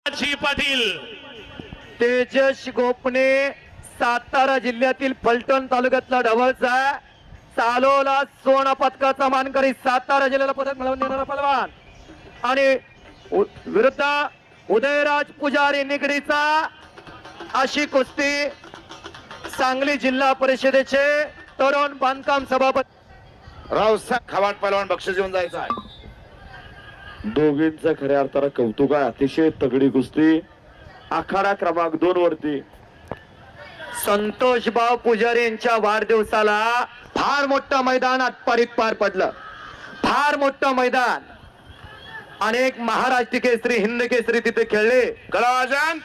पाटील तेजस गोपने सातारा जिल्ह्यातील फलटण तालुक्यातला ढवळचा चालोला सोना पदकाचा मानकरी सातारा जिल्ह्याला पदक मिळवून देणारा पहलवान आणि विरुद्ध उदयराज पुजारी निगडीचा अशी कुस्ती सांगली जिल्हा परिषदेचे तरुण बांधकाम सभापती रावसाहेब खवाट पहलवान बक्षीस घेऊन जायचं आहे. दोघींचं खऱ्या अर्थानं कौतुक आहे. अतिशय तगडी कुस्ती आखाडा क्रमांक 2 वरती संतोष भाऊ पुजारी यांच्या वाढदिवसाला फार मोठं मैदान आटपाडीत पार पडलं. फार मोठं मैदान. अनेक महाराष्ट्र केसरी हिंद केसरी तिथे खेळले. कलावाजन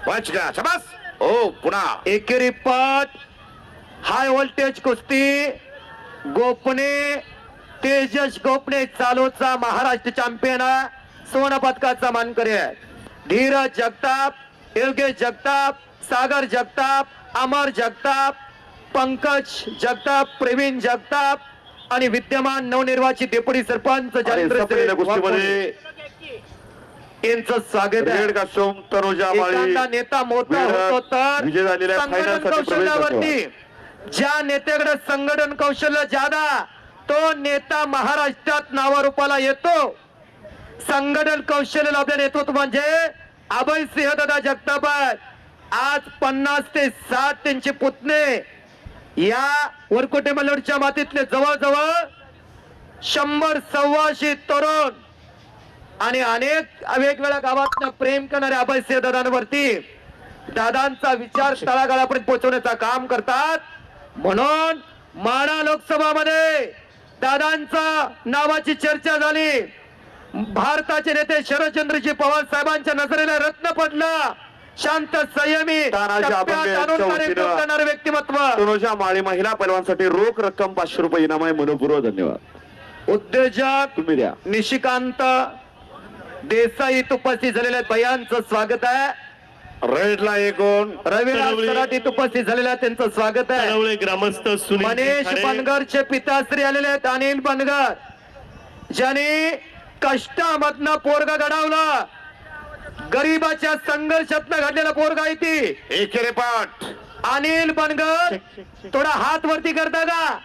वाच घ्या शाबास. हो पुन्हा एकेरी पट हाय व्होल्टेज कुस्ती गोपने तेजस गोपने चालोचा महाराष्ट्र चॅम्पियन सोना पदकाचा मानकरी आहे. धीरज जगताप, योगेश जगताप, सागर जगताप, अमर जगताप, पंकज जगताप, प्रवीण जगताप आणि विद्यमान नवनिर्वाचित डेप्युटी सरपंच कुस्तीमध्ये यांचं स्वागत आहे. रेड कास्टूम तनुजा माळी एखादा नेता मोठा होतो तर विजय झालेला आहे. फायनल संघटन साठी प्रवेश कौशल्यावरती करतो. ज्या नेत्याकडे संघटन कौशल्य ज्यादा तो नेता महाराष्ट्रात नावारूपाला येतो. संघटन कौशल्य आपल्या नेतृत्व म्हणजे अभय सिंह दादा जगताप आहेत. आज 50 ते 60 त्यांचे पुतणे या वरकोटे मल्लोडच्या मातीतले जवळजवळ 100-125 तरुण आणि अनेक वेगवेगळ्या गावात प्रेम करणारे अभय सिंह दादांवरती दादांचा विचार तळागाळापर्यंत पोहोचवण्याचं काम करतात. म्हणून माढा लोकसभामध्ये दादांचा नावाची चर्चा झाली. भारताचे नेते शरदचंद्रजी पवार साहेबांच्या नजरेला रत्न पडला. शांत संयमी करणारे व्यक्तिमत्व. तनुजा माळी महिला पैलवानसाठी रोख रक्कम 500 रुपये इनाम आहे. मनपूर्वक धन्यवाद. उद्योजक तुम्ही द्या. निशिकांत देसाई उपस्थित झालेल्या भयांचं स्वागत आहे. रेडला एकूण रविराज कराटीत उपस्थित झालेल्या त्यांचं स्वागत आहे. तळवळे ग्रामस्थ सुनील मनीष खाडे, बनगरचे पिताश्री आलेले आहेत. अनिल बनगर ज्यांनी कष्टामधनं पोरगा घडवला. गरीबाच्या संघर्षातनं घडलेला पोरगा आहे ती एकेरी पाठ अनिल बनगर. थोडा हात वरती करता का?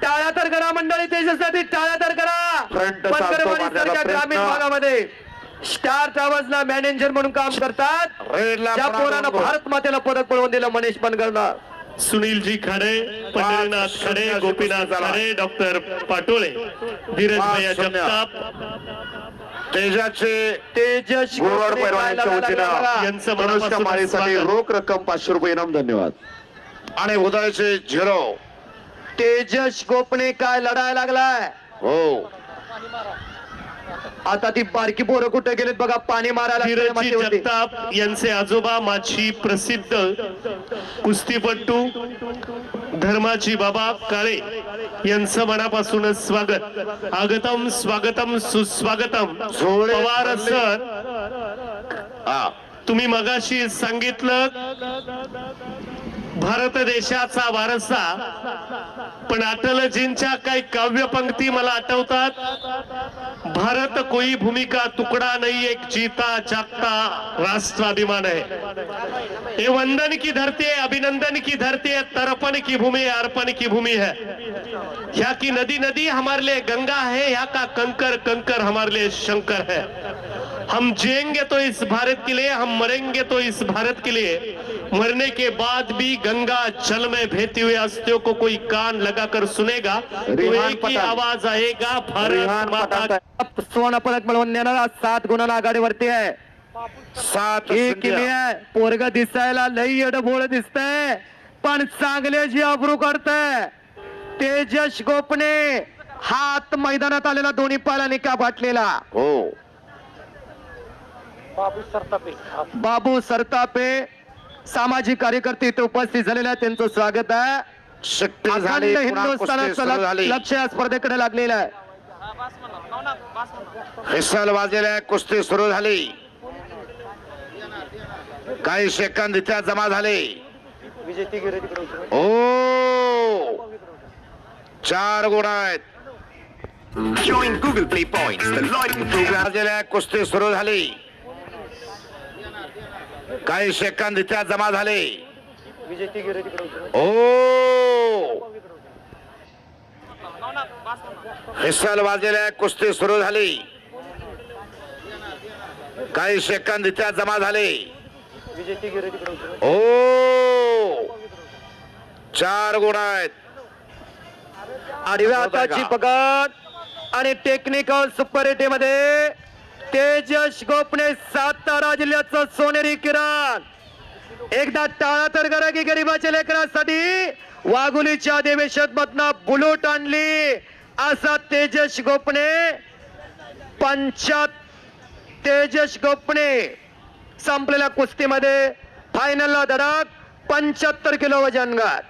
टाळ्या तर करा मंडळी. त्याच्यासाठी टाळ्या तर करा. फ्रंट बनगरवाडी चालतो सारख्या प्रयत्न. ग्रामीण भागामध्ये स्टार ट्रॅव्हल्सला मॅनेजर म्हणून काम करतात. रेडला ज्या पोरानं भारत मातेला पदक पळवून दिलं मनीष बनगरला. सुनीलजी खाडे, पंढरीनाथ खाडे, गोपीनाथ खाडे, डॉक्टर पाटोळे, धीरज भैया 5-0. जगताप तेजाचे तेजस गोरवाड गोपने पैलवानांच्या पाहायला वतीनं लागला. यांचं तनुजा मनापासून माळीसाठी स्वागत. रोख रक्कम 500 रुपये इनाम. धन्यवाद. आणि उदयचे 0. तेजस गोपने काय लढायला लागलाय. हो आता ती बारकी पोरं कुठे गेलेत बघा. पाणी मारायला धीरजजी मातीवरती. जगताप यांचे आजोबा माची प्रसिद्ध कुस्तीपट्टू धर्माजी बाबा काळे यांचं मनापासून स्वागत. आगतम स्वागतम सुस्वागतम. जोडे पवार सर, हा तुम्ही मगाशी सांगितलं भारत देशाचा वारसा, पण अटलजींच्या काही काव्य पंक्ती मला आठवतात. भारत कोई भूमिका तुकडा नहीं, एक जीता जागता राष्ट्राभिमान है. ये वंदन की धरती है, अभिनंदन की धरती है, तर्पण की भूमि है, अर्पण की भूमि है. यहाँ की नदी नदी हमारे लिए गंगा है, यहाँ का कंकर कंकर हमारे लिए शंकर है. हम जिएंगे तो इस भारत के लिए, हम मरेंगे तो इस भारत के लिए. मरने के बाद भी गंगा जल में बहती हुई अस्थियों को कोई कान लगाकर सुनेगा तो रिहान एक ही पठाण. आवाज आएगा, भारत रिहान माता पठाण. स्वर्ण पदक मिळवून देणारा 7 गुणाला आघाडीवरती आहे. 7 एक किमी आहे. पोरग दिसायला लई एडभोळ दिसतंय पण चांगले जी अब्रू करतंय. तेजस गोपने हात मैदानात आलेला दोन्ही पायाला निका फाटलेला. हो बाबू सरतापे सामाजिक कार्यकर्ते इथे उपस्थित झालेले आहेत. त्यांचं स्वागत आहे. शक्ती अखंड झाली. पुन्हा कुस्ती हिंदुस्थानाचं सुरू झाली. लक्ष या स्पर्धेकडे लागलेलं आहे. हिसल वाजलेल्या कुस्ती सुरू झाली. काही सेकंद इथे जमा झाले. ओ 4 गुण आहेत. Join Google Play Points, the Lloyd program. वाजलेल्या कुस्ती सुरू झाली. काही सेकंद इथे जमा झाले. ओ हिस्सल वाजलेल्या कुस्ती सुरू झाली. काही सेकंद इथे जमा झाले. ओ 4 गुण आहेत. आडव्या हाताची पकड आणि टेक्निकल सुपरिटी मध्ये तेजस गोपणे सातारा जिल्ह्याचं सोनेरी किरण. एकदा टाळा तर करा की गरीबाच्या लेकरांसाठी वाघुलीच्या अधिवेशनात मधनं बुलूट आणली असा तेजस गोपणे तेजस गोपणे संपलेल्या कुस्तीमध्ये फायनलला धडक 75 किलो वजन गट.